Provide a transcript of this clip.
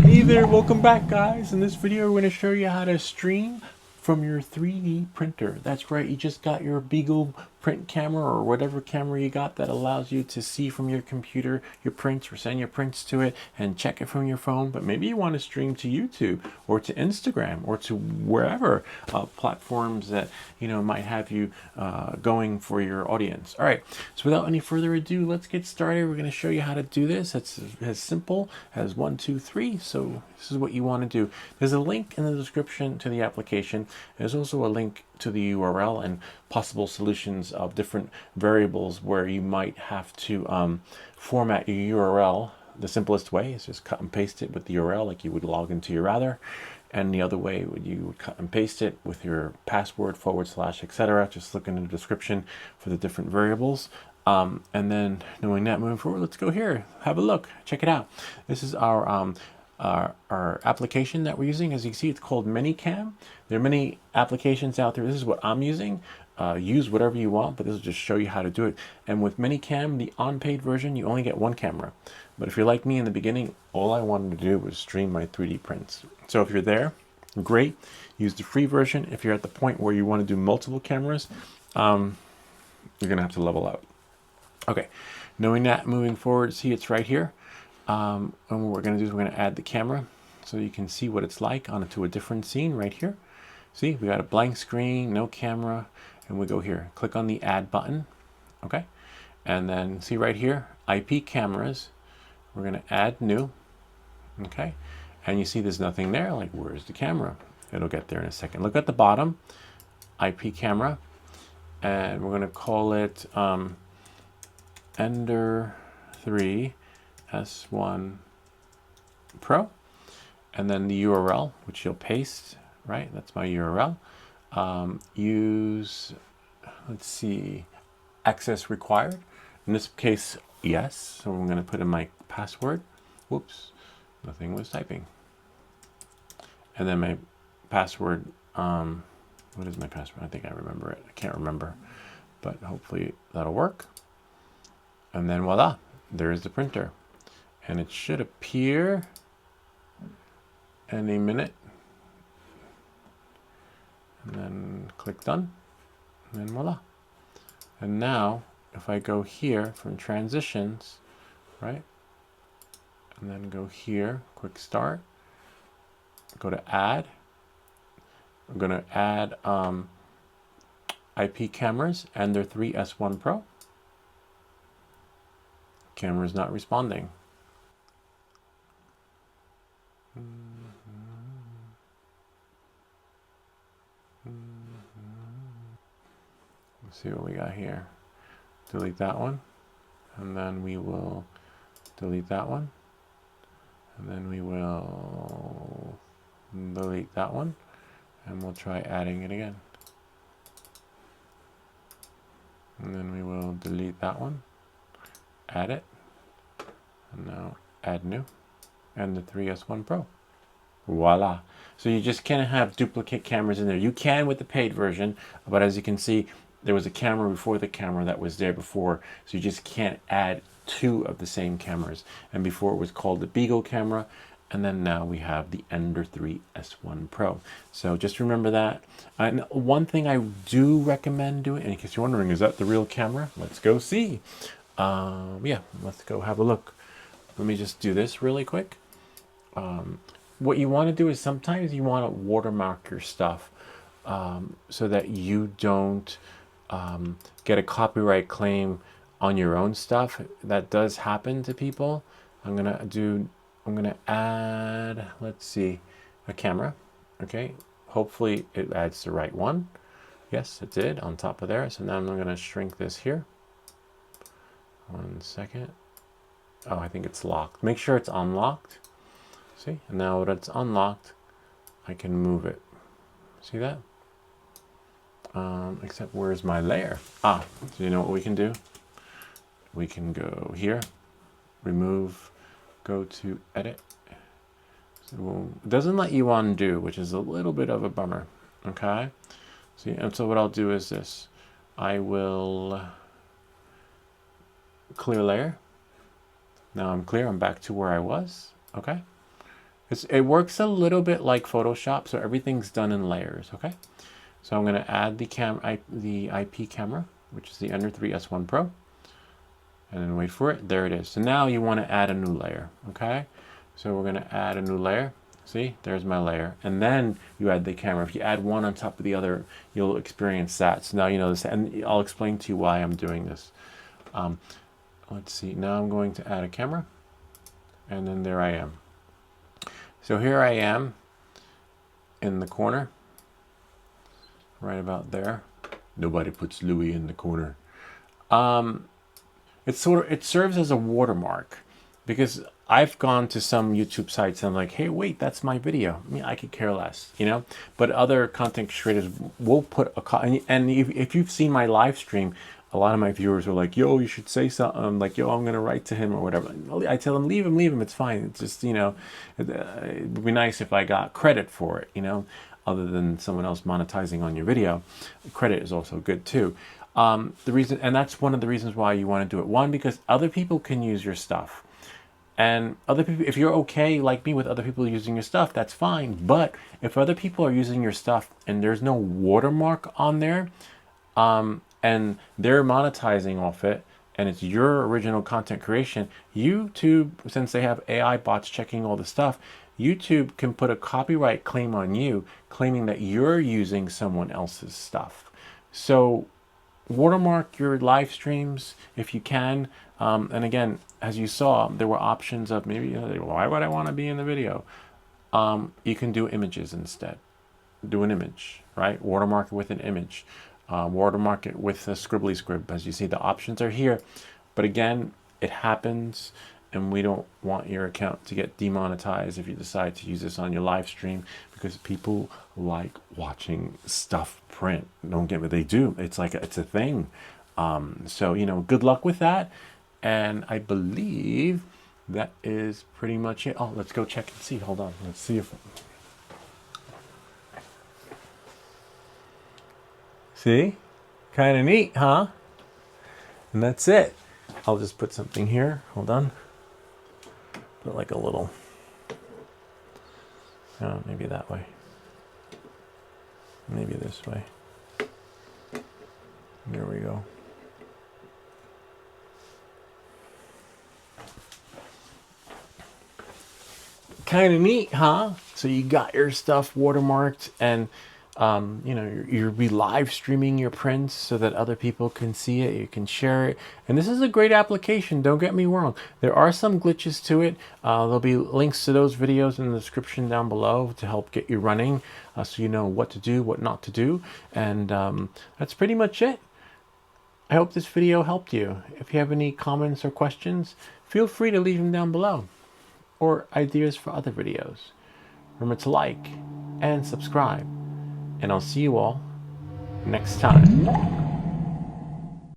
Hey there, welcome back guys. In this video we're going to show you how to stream from your 3D printer. That's right, you just got your Beagle print camera or whatever camera you got that allows you to see from your computer your prints or send your prints to it and check it from your phone. But maybe you want to stream to YouTube or to Instagram or to wherever platforms that might have you going for your audience. All right, so without any further ado, let's get started. We're going to show you how to do this. It's as simple as 1, 2, 3. So this is what you want to do. There's a link in the description to the application. There's also a link to the URL and possible solutions of different variables where you might have to format your URL. The simplest way is just cut and paste it with the URL like you would log into your router. And the other way would you would cut and paste it with your password / etc. Just look in the description for the different variables. And then knowing that, moving forward, let's go here, have a look, check it out. This is our application that we're using. As you can see, it's called Minicam. There are many applications out there. This is what I'm using. Use whatever you want, but this will just show you how to do it. And with Minicam, the on-paid version, you only get one camera. But if you're like me in the beginning, all I wanted to do was stream my 3D prints. So if you're there, great. Use the free version. If you're at the point where you want to do multiple cameras, you're going to have to level out. Okay, knowing that, moving forward, see it's right here. And what we're going to do is we're going to add the camera so you can see what it's like onto a different scene right here. See, we got a blank screen, no camera, and we go here. Click on the add button, okay? And then see right here, IP cameras. We're going to add new, okay? And you see there's nothing there, like where's the camera? It'll get there in a second. Look at the bottom, IP camera, and we're going to call it Ender 3 S1 Pro, and then the URL, which you'll paste, right? That's my URL. Use, let's see, access required. In this case, yes. So I'm going to put in my password. Whoops, nothing was typing. And then my password, what is my password? I think I remember it. I can't remember, but hopefully that'll work. And then voila, there's the printer. And it should appear any minute. And then click done, and then voila. And now if I go here from transitions, right, and then go here, quick start, go to add, I'm going to add IP cameras, and they're 3 S1 Pro. Camera is not responding. Let's see what we got here. Delete that one, and then we will delete that one, and then we will delete that one, and we'll try adding it again. And then we will delete that one, add it, and now add new, and the 3S1 Pro. Voila. So you just can't have duplicate cameras in there. You can with the paid version, but as you can see, there was a camera before the camera that was there before, so you just can't add 2 of the same cameras. And before it was called the Beagle camera, and then now we have the Ender 3 S1 Pro. So just remember that. And one thing I do recommend doing, and in case you're wondering, is that the real camera? Let's go see. Yeah, let's go have a look. Let me just do this really quick. What you want to do is sometimes you want to watermark your stuff so that you don't get a copyright claim on your own stuff. That does happen to people. I'm gonna add, let's see, a camera. Okay, hopefully it adds the right one. Yes, it did on top of there. So now I'm gonna shrink this here. 1 second. Oh, I think it's locked. Make sure it's unlocked. See, and now that it's unlocked, I can move it. See that? Except where's my layer? Ah, so you know what we can do? We can go here, remove, go to edit. So it doesn't let you undo, which is a little bit of a bummer. Okay. See, and so what I'll do is this. I will clear layer. Now I'm clear. I'm back to where I was. Okay. It works a little bit like Photoshop, so everything's done in layers, okay? So I'm going to add the IP camera, which is the Ender 3 S1 Pro, and then wait for it. There it is. So now you want to add a new layer, okay? So we're going to add a new layer. See, there's my layer. And then you add the camera. If you add one on top of the other, you'll experience that. So now you know this, and I'll explain to you why I'm doing this. Let's see, now I'm going to add a camera, and then there I am. So here I am in the corner, right about there. Nobody puts Louis in the corner. It serves as a watermark, because I've gone to some YouTube sites and I'm like, hey, wait, that's my video. I mean, I could care less, you know. But other content creators will put and if you've seen my live stream, a lot of my viewers were like, yo, you should say something, like, yo, I'm gonna write to him or whatever. I tell them, leave him, it's fine. It's just, you know, it would be nice if I got credit for it, you know, other than someone else monetizing on your video. Credit is also good too. The reason, and that's one of the reasons why you want to do it. One, because other people can use your stuff. And other people, if you're okay, like me, with other people using your stuff, that's fine. But if other people are using your stuff and there's no watermark on there, and they're monetizing off it, and it's your original content creation, YouTube, since they have AI bots checking all the stuff, YouTube can put a copyright claim on you, claiming that you're using someone else's stuff. So watermark your live streams if you can. And again, as you saw, there were options of maybe, you know, why would I want to be in the video? You can do images instead. Do an image, right? Watermark it with an image. Watermark it with a scribbly scrib. As you see, the options are here. But again, it happens, and we don't want your account to get demonetized if you decide to use this on your live stream, because people like watching stuff print. Don't get me, they do. It's like, it's a thing. So, you know, good luck with that. And I believe that is pretty much it. Oh, let's go check and see. Hold on. Let's see if... See? Kind of neat, huh? And that's it. I'll just put something here. Hold on. Put like a little... Oh, maybe that way. Maybe this way. There we go. Kind of neat, huh? So you got your stuff watermarked, and you know, you'll be live streaming your prints so that other people can see it. You can share it, and this is a great application. Don't get me wrong. There are some glitches to it. There'll be links to those videos in the description down below to help get you running, so you know what to do, what not to do, and that's pretty much it. I hope this video helped you. If you have any comments or questions, feel free to leave them down below, or ideas for other videos. Remember to like and subscribe, and I'll see you all next time.